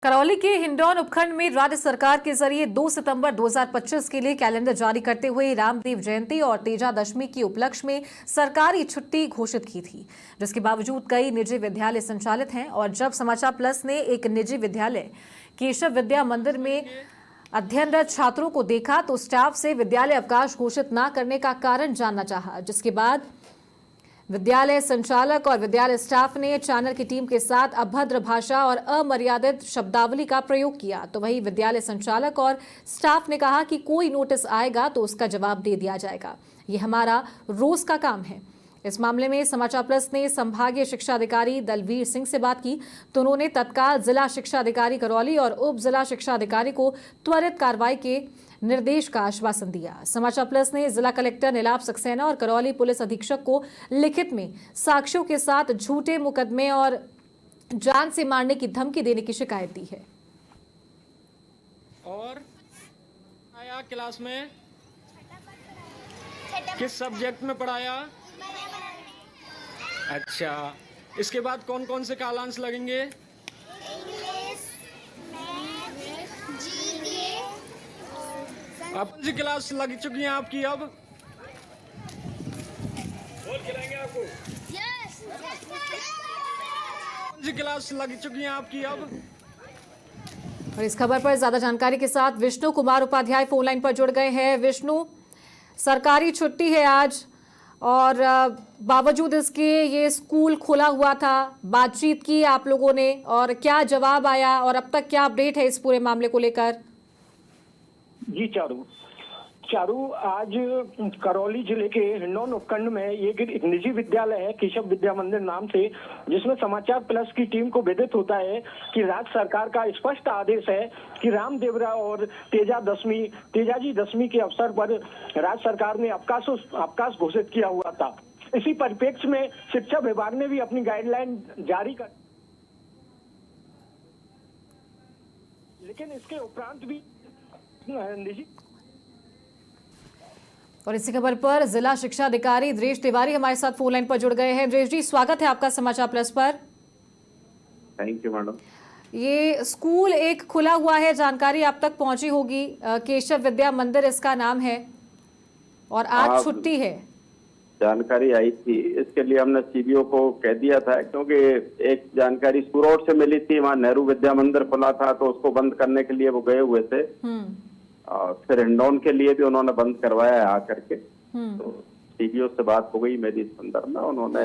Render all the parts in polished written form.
करौली के हिंडौन उपखंड में राज्य सरकार के जरिए 2 सितंबर 2025 के लिए कैलेंडर जारी करते हुए रामदेव जयंती और तेजा दशमी के उपलक्ष्य में सरकारी छुट्टी घोषित की थी, जिसके बावजूद कई निजी विद्यालय संचालित हैं। और जब समाचार प्लस ने एक निजी विद्यालय केशव विद्या मंदिर में अध्ययनरत छात्रों को देखा तो स्टाफ से विद्यालय अवकाश घोषित न करने का कारण जानना चाहा, जिसके बाद विद्यालय संचालक और विद्यालय स्टाफ ने चैनल की टीम के साथ अभद्र भाषा और अमर्यादित शब्दावली का प्रयोग किया। तो वहीं विद्यालय संचालक और स्टाफ ने कहा कि कोई नोटिस आएगा तो उसका जवाब दे दिया जाएगा, ये हमारा रोज का काम है। इस मामले में समाचार प्लस ने संभागीय शिक्षा अधिकारी दलवीर सिंह से बात की तो उन्होंने तत्काल जिला शिक्षा अधिकारी करौली और उप जिला शिक्षा अधिकारी को त्वरित कार्रवाई के निर्देश का आश्वासन दिया। समाचार प्लस ने जिला कलेक्टर नीलाभ सक्सेना और करौली पुलिस अधीक्षक को लिखित में साक्ष्यों के साथ झूठे मुकदमे और जान से मारने की धमकी देने की शिकायत दी है। और आया क्लास में किस सब्जेक्ट में पढ़ाया? अच्छा, इसके बाद कौन कौन से कालांश लगेंगे? अब कौन सी क्लास लग चुकी है आपकी? अब बोल खिलाएंगे आपको। कौन सी क्लास लग चुकी है आपकी अब? और इस खबर पर ज्यादा जानकारी के साथ विष्णु कुमार उपाध्याय फोन लाइन पर जुड़ गए हैं। विष्णु, सरकारी छुट्टी है आज और बावजूद इसके ये स्कूल खुला हुआ था, बातचीत की आप लोगों ने और क्या जवाब आया और अब तक क्या अपडेट है इस पूरे मामले को लेकर? जी चारू, आज करौली जिले के हिंडौन उपखंड में एक निजी विद्यालय है केशव विद्या मंदिर नाम से, जिसमें समाचार प्लस की टीम को विदित होता है कि राज्य सरकार का स्पष्ट आदेश है कि रामदेवरा और तेजाजी दशमी के अवसर पर राज्य सरकार ने अवकाश घोषित किया हुआ था। इसी परिप्रेक्ष्य में शिक्षा विभाग ने भी अपनी गाइडलाइन जारी कर, लेकिन इसके उपरांत भी निजी। और इसी खबर पर जिला शिक्षा अधिकारी इंद्रेश तिवारी हमारे साथ फोन लाइन पर जुड़ गए हैं। इंद्रेश जी, स्वागत है आपका समाचार प्लस पर। Thank you madam. ये स्कूल एक खुला हुआ है, जानकारी आप तक पहुंची होगी, केशव विद्या मंदिर इसका नाम है और आज छुट्टी है। जानकारी आई थी, इसके लिए हमने सीबीओ को कह दिया था क्योंकि एक जानकारी सूरत से मिली थी, वहाँ नेहरू विद्या मंदिर खुला था तो उसको बंद करने के लिए वो गए हुए थे और फिर हिंडौन के लिए भी उन्होंने बंद करवाया है आकर के। तो सीबीओ से बात हो गई मेरी इस संदर्भ में, उन्होंने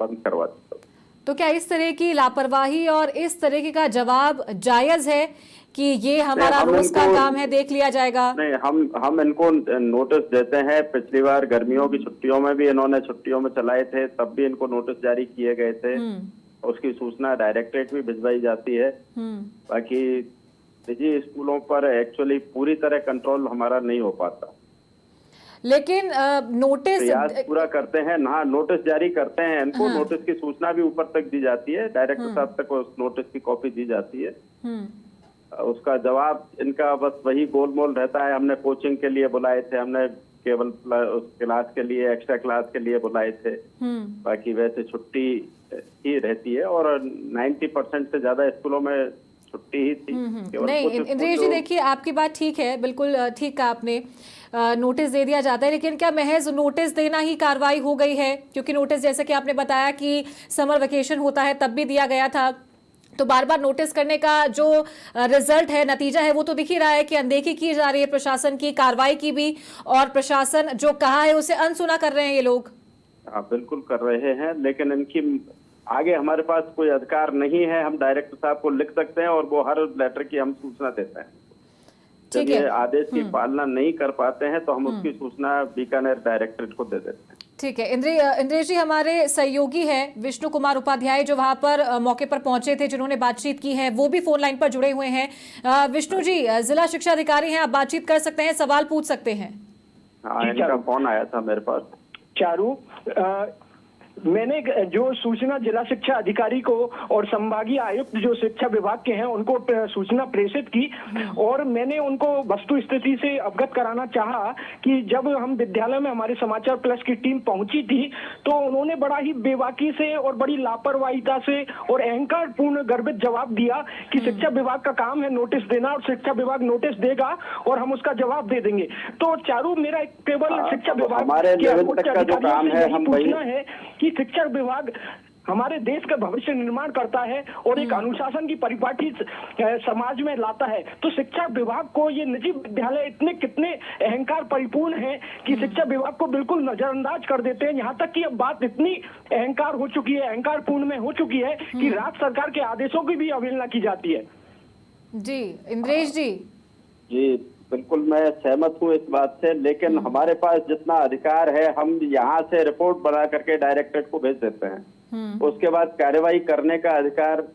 बंद करवा दिया। तो क्या इस तरह की लापरवाही और इस तरह का जवाब जायज है कि ये हमारा रोज का काम है, देख लिया जाएगा? नहीं, हम इनको नोटिस देते हैं। पिछली बार गर्मियों की छुट्टियों में भी इन्होंने छुट्टियों में चलाए थे, तब भी इनको नोटिस जारी किए गए थे। उसकी सूचना डायरेक्टरेट भी भिजवाई जाती है। बाकी निजी स्कूलों पर एक्चुअली पूरी तरह कंट्रोल हमारा नहीं हो पाता, लेकिन नोटिस पूरा करते हैं ना, नोटिस जारी करते हैं इनको। नोटिस की सूचना भी ऊपर तक दी जाती है, डायरेक्टर साहब तक उस नोटिस की कॉपी दी जाती है। उसका जवाब इनका बस वही गोलमोल रहता है। हमने कोचिंग के लिए बुलाए थे, हमने केवल क्लास के लिए, एक्स्ट्रा क्लास के लिए बुलाए थे, बाकी वैसे छुट्टी ही रहती है और 90% से ज्यादा स्कूलों में छुट्टी ही थी। नहीं इंद्रेश जी, देखिए आपकी बात ठीक है, बिल्कुल ठीक कहा आपने, नोटिस दे दिया जाता है, लेकिन क्या महज नोटिस देना ही कार्रवाई हो गई है? क्योंकि नोटिस जैसे कि आपने बताया कि समर वेकेशन होता है तब भी दिया गया था, तो बार बार नोटिस करने का जो रिजल्ट है, नतीजा है, वो तो दिख ही रहा है कि अनदेखी की जा रही है प्रशासन की, कार्रवाई की भी, और प्रशासन जो कहा है उसे अनसुना कर रहे हैं ये लोग। बिल्कुल कर रहे हैं, लेकिन इनकी आगे हमारे पास कोई अधिकार नहीं है। हम डायरेक्टर साहब को लिख सकते हैं और वो हर लेटर की हम सूचना देते हैं। जब ये आदेश की पालना नहीं कर पाते हैं तो हम उसकी सूचना बीकानेर डायरेक्टरेट को दे देते हैं। ठीक है। इंद्रेश जी, हमारे सहयोगी हैं विष्णु कुमार उपाध्याय जो वहां पर मौके पर पहुंचे थे, जिन्होंने बातचीत की है, वो भी फोन लाइन पर जुड़े हुए हैं। विष्णु जी, जिला शिक्षा अधिकारी हैं, आप बातचीत कर सकते हैं, सवाल पूछ सकते हैं। हाँ, इनका फोन आया था मेरे पास। चारू, मैंने जो सूचना जिला शिक्षा अधिकारी को और संभागीय आयुक्त जो शिक्षा विभाग के हैं उनको सूचना प्रेषित की और मैंने उनको वस्तु स्थिति से अवगत कराना चाहा कि जब हम विद्यालय में हमारे समाचार प्लस की टीम पहुंची थी तो उन्होंने बड़ा ही बेबाकी से और बड़ी लापरवाहीता से और अहंकार पूर्ण गर्भित जवाब दिया कि शिक्षा विभाग का काम है नोटिस देना और शिक्षा विभाग नोटिस देगा और हम उसका जवाब दे देंगे। तो चारू मेरा केवल शिक्षा विभाग हमारे लेवल तक का जो काम है हम पूछना है कि शिक्षा विभाग हमारे देश का भविष्य निर्माण करता है और एक अनुशासन की परिपाटी समाज में लाता है, तो शिक्षा विभाग को ये निजी विद्यालय इतने कितने अहंकार परिपूर्ण हैं कि शिक्षा विभाग को बिल्कुल नजरअंदाज कर देते हैं। यहाँ तक कि अब बात इतनी अहंकार हो चुकी है, अहंकार पूर्ण में हो चुकी है कि राज्य सरकार के आदेशों की भी अवहेलना की जाती है। जी इंद्रेश जी। जी बिल्कुल मैं सहमत हूँ इस बात से, लेकिन हमारे पास जितना अधिकार है हम यहाँ से रिपोर्ट बना करके डायरेक्टरेट को भेज देते हैं, उसके बाद कार्यवाही करने का अधिकार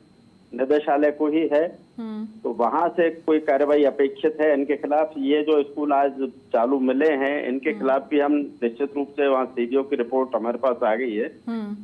निदेशालय को ही है। तो वहां से कोई कार्यवाही अपेक्षित है इनके खिलाफ। ये जो स्कूल आज चालू मिले हैं इनके खिलाफ भी हम निश्चित रूप से वहाँ सीडीओ की रिपोर्ट हमारे पास आ गई है।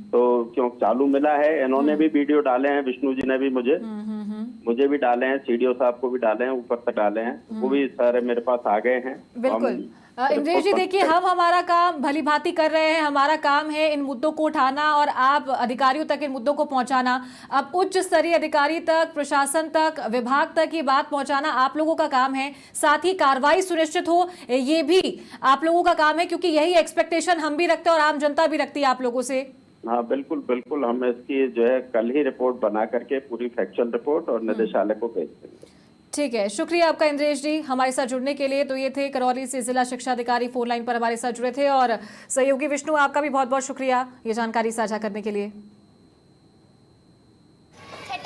तो क्यों चालू मिला है, इन्होंने भी वीडियो डाले हैं, विष्णु जी ने भी मुझे भी डाले हैं, सीडीओ साहब को भी डाले हैं, ऊपर तक डाले हैं, वो भी सारे मेरे पास आ गए हैं। बिल्कुल इंद्रेश जी, देखिए हम हमारा काम भली भांति कर रहे हैं, हमारा काम है इन मुद्दों को उठाना और आप अधिकारियों तक इन मुद्दों को पहुंचाना। अब उच्च स्तरीय अधिकारी तक, प्रशासन तक, विभाग तक ये बात पहुंचाना आप लोगों का काम है, साथ ही कार्रवाई सुनिश्चित हो ये भी आप लोगों का काम है, क्योंकि यही एक्सपेक्टेशन हम भी रखते हैं और आम जनता भी रखती है आप लोगों से। हाँ बिल्कुल बिल्कुल, हम इसकी जो है कल ही रिपोर्ट बना करके पूरी फैक्चुअल रिपोर्ट और निदेशालय को भेज देंगे। ठीक है, शुक्रिया आपका इंद्रेश जी हमारे साथ जुड़ने के लिए। तो ये थे करौली से जिला शिक्षा अधिकारी, फोन लाइन पर हमारे साथ जुड़े थे। और सहयोगी विष्णु, आपका भी बहुत बहुत शुक्रिया ये जानकारी साझा करने के लिए।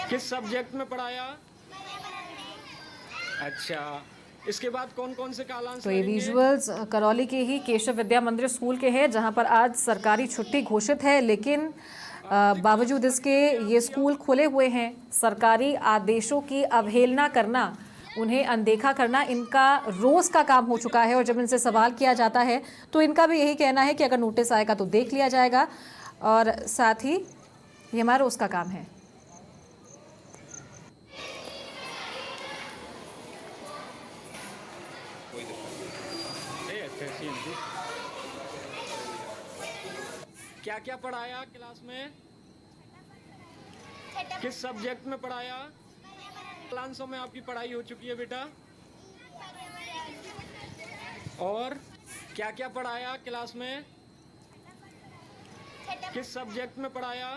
किस सब्जेक्ट में पढ़ाया? अच्छा, इसके बाद कौन कौन से कालांश? तो ये विजुअल्स करौली के ही केशव विद्या मंदिर स्कूल के हैं, जहां पर आज सरकारी छुट्टी घोषित है, लेकिन बावजूद इसके ये स्कूल खुले हुए हैं। सरकारी आदेशों की अवहेलना करना, उन्हें अनदेखा करना इनका रोज का काम हो चुका है। और जब इनसे सवाल किया जाता है तो इनका भी यही कहना है कि अगर नोटिस आएगा तो देख लिया जाएगा, और साथ ही ये हमारा रोज का काम है। क्या क्या पढ़ाया क्लास में? किस सब्जेक्ट में पढ़ाया? क्लासों में आपकी पढ़ाई हो चुकी है बेटा? और क्या क्या पढ़ाया क्लास में? किस सब्जेक्ट में पढ़ाया?